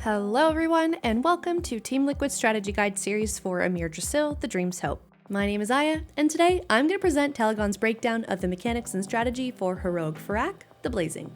Hello everyone, and welcome to Team Liquid's strategy guide series for Amirdrassil, The Dream's Hope. My name is Aya, and today I'm going to present Talagon's breakdown of the mechanics and strategy for heroic Fyrakk, the Blazing.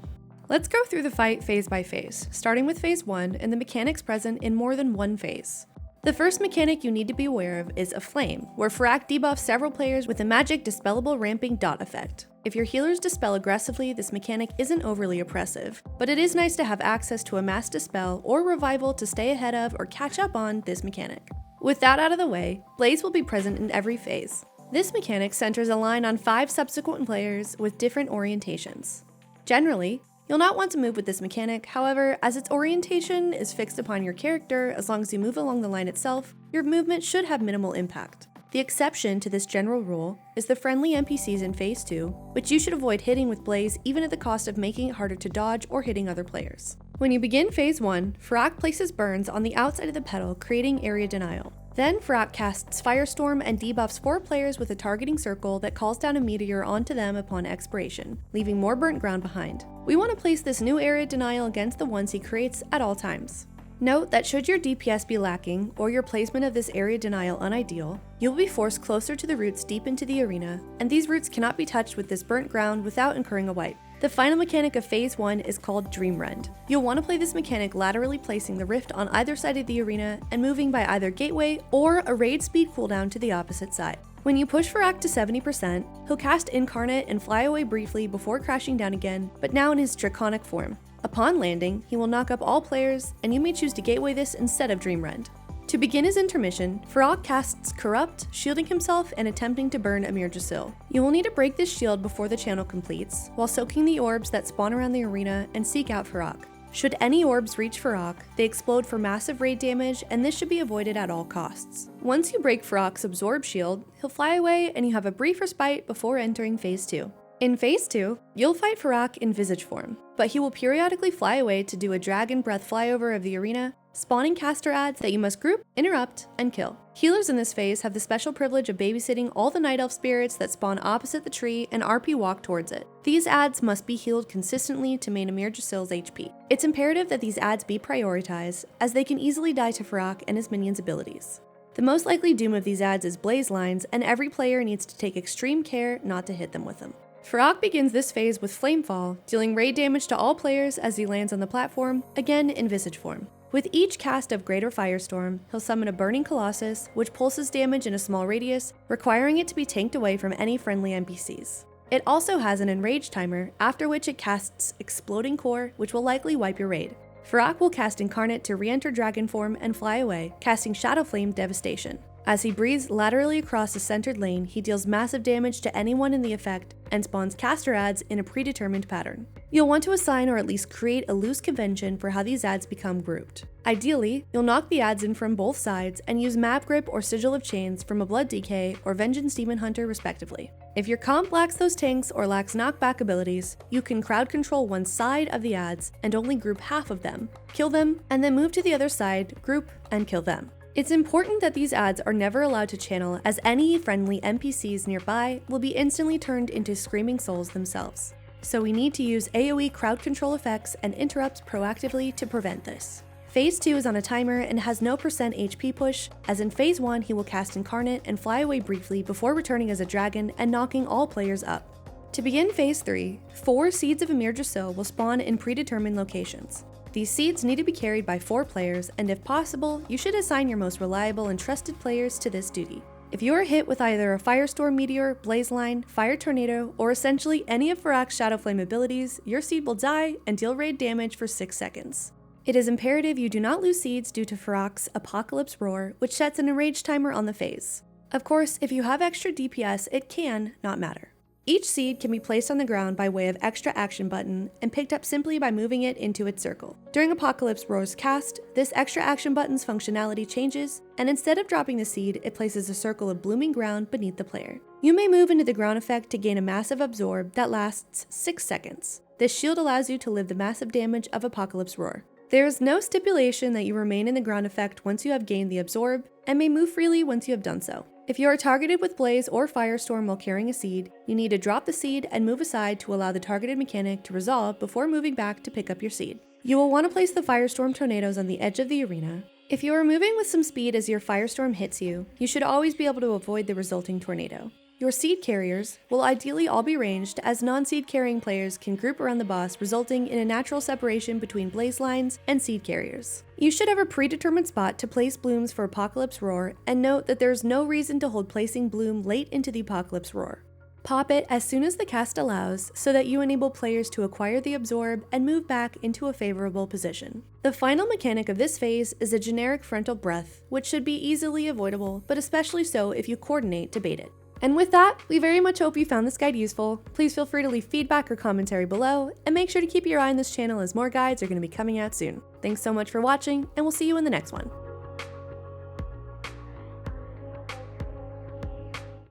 Let's go through the fight phase by phase, starting with phase 1 and the mechanics present in more than one phase. The first mechanic you need to be aware of is a Flame, where Fyrakk debuffs several players with a magic dispellable ramping dot effect. If your healers dispel aggressively, this mechanic isn't overly oppressive, but it is nice to have access to a mass dispel or revival to stay ahead of or catch up on this mechanic. With that out of the way, Blaze will be present in every phase. This mechanic centers a line on 5 subsequent players with different orientations. Generally, you'll not want to move with this mechanic, however, as its orientation is fixed upon your character, as long as you move along the line itself, your movement should have minimal impact. The exception to this general rule is the friendly NPCs in Phase 2, which you should avoid hitting with Blaze even at the cost of making it harder to dodge or hitting other players. When you begin Phase 1, Fyrakk places burns on the outside of the petal, creating area denial. Then Fyrakk casts Firestorm and debuffs 4 players with a targeting circle that calls down a meteor onto them upon expiration, leaving more burnt ground behind. We want to place this new area denial against the ones he creates at all times. Note that should your DPS be lacking or your placement of this area denial unideal, you'll be forced closer to the roots deep into the arena, and these roots cannot be touched with this burnt ground without incurring a wipe. The final mechanic of Phase 1 is called Dream Rend. You'll want to play this mechanic laterally, placing the rift on either side of the arena and moving by either gateway or a raid speed cooldown to the opposite side. When you push Fyrakk to 70%, he'll cast Incarnate and fly away briefly before crashing down again, but now in his draconic form. Upon landing, he will knock up all players, and you may choose to gateway this instead of Dream Rend. To begin his intermission, Fyrakk casts Corrupt, shielding himself and attempting to burn Amirdrassil. You will need to break this shield before the channel completes, while soaking the orbs that spawn around the arena and seek out Fyrakk. Should any orbs reach Fyrakk, they explode for massive raid damage, and this should be avoided at all costs. Once you break Fyrakk's Absorb shield, he'll fly away and you have a brief respite before entering Phase 2. In Phase 2, you'll fight Fyrakk in Visage form, but he will periodically fly away to do a Dragon Breath flyover of the arena, spawning caster adds that you must group, interrupt, and kill. Healers in this phase have the special privilege of babysitting all the Night Elf spirits that spawn opposite the tree and RP walk towards it. These adds must be healed consistently to main Amirdrassil's HP. It's imperative that these adds be prioritized, as they can easily die to Fyrakk and his minions' abilities. The most likely doom of these adds is blaze lines, and every player needs to take extreme care not to hit them with them. Fyrakk begins this phase with Flamefall, dealing raid damage to all players as he lands on the platform, again in Visage form. With each cast of Greater Firestorm, he'll summon a Burning Colossus, which pulses damage in a small radius, requiring it to be tanked away from any friendly NPCs. It also has an Enrage timer, after which it casts Exploding Core, which will likely wipe your raid. Fyrakk will cast Incarnate to re-enter Dragon form and fly away, casting Shadow Flame Devastation. As he breathes laterally across a centered lane, he deals massive damage to anyone in the effect and spawns caster adds in a predetermined pattern. You'll want to assign or at least create a loose convention for how these adds become grouped. Ideally, you'll knock the adds in from both sides and use Map Grip or Sigil of Chains from a Blood Decay or Vengeance Demon Hunter respectively. If your comp lacks those tanks or lacks knockback abilities, you can crowd control one side of the adds and only group half of them, kill them, and then move to the other side, group, and kill them. It's important that these adds are never allowed to channel, as any friendly NPCs nearby will be instantly turned into screaming souls themselves. So we need to use AoE crowd control effects and interrupts proactively to prevent this. Phase 2 is on a timer and has no % HP push, as in Phase 1 he will cast Incarnate and fly away briefly before returning as a dragon and knocking all players up. To begin Phase 3, 4 Seeds of Amirdrassil will spawn in predetermined locations. These seeds need to be carried by 4 players, and if possible, you should assign your most reliable and trusted players to this duty. If you are hit with either a Firestorm Meteor, Blaze Line, Fire Tornado, or essentially any of Fyrakk's Shadow Flame abilities, your seed will die and deal raid damage for 6 seconds. It is imperative you do not lose seeds due to Fyrakk's Apocalypse Roar, which sets an enrage timer on the phase. Of course, if you have extra DPS, it can not matter. Each seed can be placed on the ground by way of extra action button and picked up simply by moving it into its circle. During Apocalypse Roar's cast, this extra action button's functionality changes, and instead of dropping the seed, it places a circle of blooming ground beneath the player. You may move into the ground effect to gain a massive absorb that lasts 6 seconds. This shield allows you to live the massive damage of Apocalypse Roar. There is no stipulation that you remain in the ground effect once you have gained the absorb, and may move freely once you have done so. If you are targeted with Blaze or Firestorm while carrying a seed, you need to drop the seed and move aside to allow the targeted mechanic to resolve before moving back to pick up your seed. You will want to place the Firestorm tornadoes on the edge of the arena. If you are moving with some speed as your Firestorm hits you, you should always be able to avoid the resulting tornado. Your seed carriers will ideally all be ranged, as non-seed carrying players can group around the boss, resulting in a natural separation between blaze lines and seed carriers. You should have a predetermined spot to place blooms for Apocalypse Roar, and note that there is no reason to hold placing bloom late into the Apocalypse Roar. Pop it as soon as the cast allows, so that you enable players to acquire the absorb and move back into a favorable position. The final mechanic of this phase is a generic frontal breath, which should be easily avoidable, but especially so if you coordinate to bait it. And with that, we very much hope you found this guide useful. Please feel free to leave feedback or commentary below, and make sure to keep your eye on this channel as more guides are going to be coming out soon. Thanks so much for watching, and we'll see you in the next one.